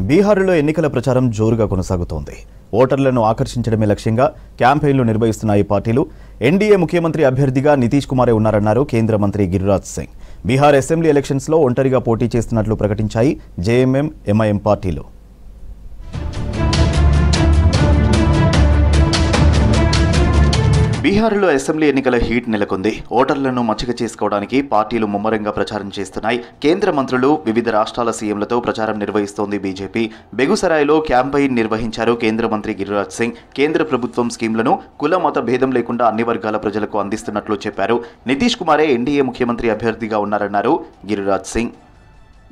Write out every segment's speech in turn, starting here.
బీహార్లో ఎన్నికల ప్రచారం జోరుగా కొనసాగుతోంది. ఓటర్లను ఆకర్షించడమే లక్ష్యంగా క్యాంపెయిన్లు నిర్వహిస్తున్న ఈ పార్టీలు ఎన్డీఏ ముఖ్యమంత్రి అభ్యర్థిగా నితీష్ కుమారే ఉన్నారన్నారు కేంద్ర మంత్రి గిరిరాజ్ సింగ్. బీహార్ అసెంబ్లీ ఎలక్షన్స్లో ఒంటరిగా పోటీ చేస్తున్నట్లు ప్రకటించాయి జేఎంఎం, ఎంఐఎం పార్టీలు. బీహార్లో అసెంబ్లీ ఎన్నికల హీట్ నెలకొంది. ఓటర్లను మచ్చిక చేసుకోవడానికి పార్టీలు ముమ్మరంగా ప్రచారం చేస్తున్నాయి. కేంద్ర మంత్రులు, వివిధ రాష్ట్రాల సీఎంలతో ప్రచారం నిర్వహిస్తోంది బీజేపీ. బెగుసరాయ్లో క్యాంపెయిన్ నిర్వహించారు కేంద్ర మంత్రి గిరిరాజ్ సింగ్. కేంద్ర ప్రభుత్వం స్కీమ్లను కుల మత భేదం లేకుండా అన్ని వర్గాల ప్రజలకు అందిస్తున్నట్లు చెప్పారు. నితీష్ కుమారే ఎన్డీఏ ముఖ్యమంత్రి అభ్యర్థిగా ఉన్నారన్నారు గిరిరాజ్ సింగ్.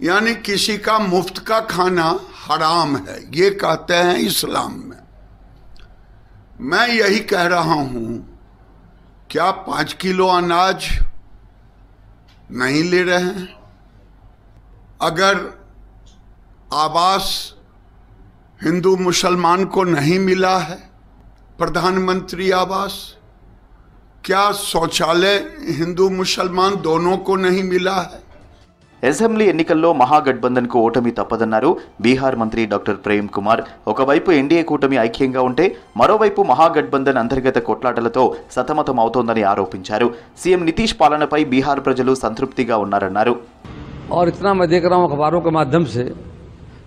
यानी किसी का मुफ्त का खाना हराम है, ये कहते हैं इस्लाम में. मैं यही कह रहा हूं, क्या 5 किलो अनाज नहीं ले रहे हैं? अगर आवास हिंदू मुसलमान को नहीं मिला है, प्रधानमंत्री आवास, क्या शौचालय हिंदू मुसलमान दोनों को नहीं मिला है? అసెంబ్లీ ఎన్నికల్లో మహాగఠబంధన్ కు ఓటమి తప్పదన్నారు బీహార్ మంత్రి డాక్టర్ ప్రేమ్ కుమార్. ఒకవైపు ఎన్డీఏ కూటమి ఐక్యంగా ఉంటే మరోవైపు మహాగఠబంధన్ అంతర్గత కొట్లాటలతో సతమతం అవుతోందని ఆరోపించారు. సీఎం నితీష్ పాలనపై బీహార్ ప్రజలు సంతృప్తిగా ఉన్నారన్నారు. और इतना मैं देख रहा हूं अखबारों के माध्यम से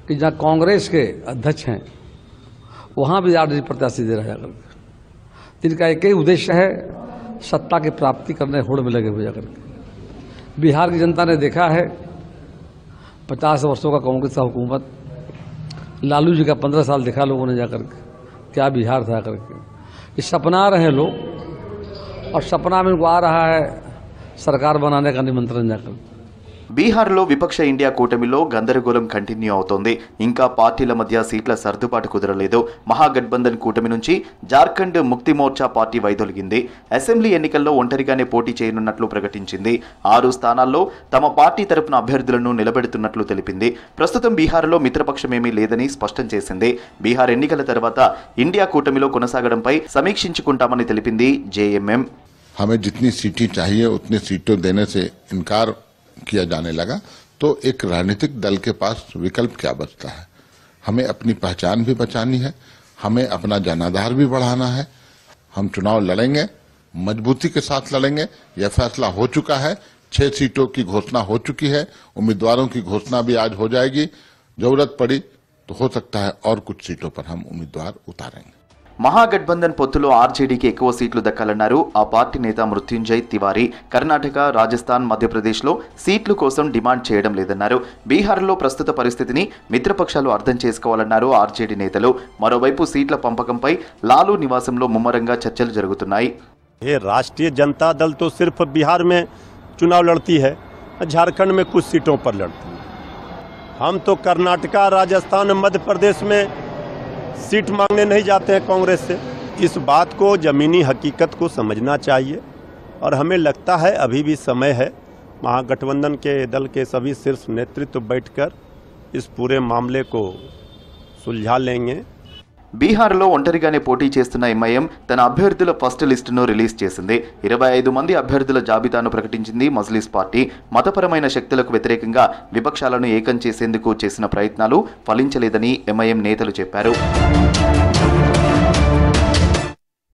कि जहां कांग्रेस के अध्यक्ष हैं वहां भी आरजेडी प्रत्याशी दे रहा है, जिनका एक ही उद्देश्य है सत्ता की प्राप्ति करने होड़ में लगे हुए जाकर के. बिहार की जनता ने देखा है 50 वर्षों का कांग्रेस का हुकूमत, लालू जी का 15 साल देखा लोगों ने जाकर के, क्या बिहार था करके. ये सपना रहे लोग, और सपना में उनको आ रहा है सरकार बनाने का निमंत्रण जाकर. బీహార్లో విపక్ష ఇండియా కూటమిలో గందరగోళం కంటిన్యూ అవుతోంది. ఇంకా పార్టీల మధ్య సీట్ల సర్దుబాటు కుదరలేదు. మహాగఠబంధన్ కూటమి నుంచి జార్ఖండ్ ముక్తి మోర్చా పార్టీ వైదొలిగింది. అసెంబ్లీ ఎన్నికల్లో ఒంటరిగానే పోటీ చేయనున్నట్లు ప్రకటించింది. 6 స్థానాల్లో తమ పార్టీ తరపున అభ్యర్థులను నిలబెడుతున్నట్లు తెలిపింది. ప్రస్తుతం బీహార్లో మిత్రపక్షమేమీ లేదని స్పష్టం చేసింది. బీహార్ ఎన్నికల తర్వాత ఇండియా కూటమిలో కొనసాగడంపై సమీక్షించుకుంటామని తెలిపింది జేఎంఎం. हमें जितनी सीटें चाहिए उतनी सीटों देने से इनकार किया जाने लगा तो एक राजनीतिक दल के पास विकल्प क्या बचता है? हमें अपनी पहचान भी बचानी है, हमें अपना जनाधार भी बढ़ाना है. हम चुनाव लड़ेंगे, मजबूती के साथ लड़ेंगे. यह फैसला हो चुका है. 6 सीटों की घोषणा हो चुकी है. उम्मीदवारों की घोषणा भी आज हो जाएगी. जरूरत पड़ी तो हो सकता है और कुछ सीटों पर हम उम्मीदवार उतारेंगे. మహాగఠబంధన్ పొత్తులో ఆర్జేడీకి ఎక్కువ సీట్లు దక్కాలన్నారు ఆ పార్టీ నేత మృత్యుంజయ్ తివారీ. కర్ణాటక, రాజస్థాన్, మధ్యప్రదేశ్లో సీట్ల కోసం డిమాండ్ చేయడం లేదన్నారు. బీహార్లో ప్రస్తుత పరిస్థితిని మిత్రపక్షాలు అర్థం చేసుకోవాలన్నారు ఆర్జేడీ నేతలు. మరోవైపు సీట్ల పంపకంపై లాలూ నివాసంలో ముమ్మరంగా చర్చలు జరుగుతున్నాయి. राष्ट्रीय जनता दल तो सिर्फ बिहार में चुनाव लड़ती है, झारखंड में कुछ सीटों पर लड़ती है. हम तो कर्नाटका, राजस्थान, मध्य प्रदेश में सीट मांगने नहीं जाते हैं कांग्रेस से. इस बात को ज़मीनी हकीकत को समझना चाहिए, और हमें लगता है अभी भी समय है. महागठबंधन के दल के सभी शीर्ष नेतृत्व बैठकर इस पूरे मामले को सुलझा लेंगे. బీహార్లో ఒంటరిగానే పోటీ చేస్తున్న ఎంఐఎం తన అభ్యర్థుల ఫస్ట్ లిస్టును రిలీజ్ చేసింది. 25 మంది అభ్యర్థుల జాబితాను ప్రకటించింది మజ్లిస్ పార్టీ. మతపరమైన శక్తులకు వ్యతిరేకంగా విపక్షాలను ఏకం చేసేందుకు చేసిన ప్రయత్నాలు ఫలించలేదని ఎంఐఎం నేతలు చెప్పారు.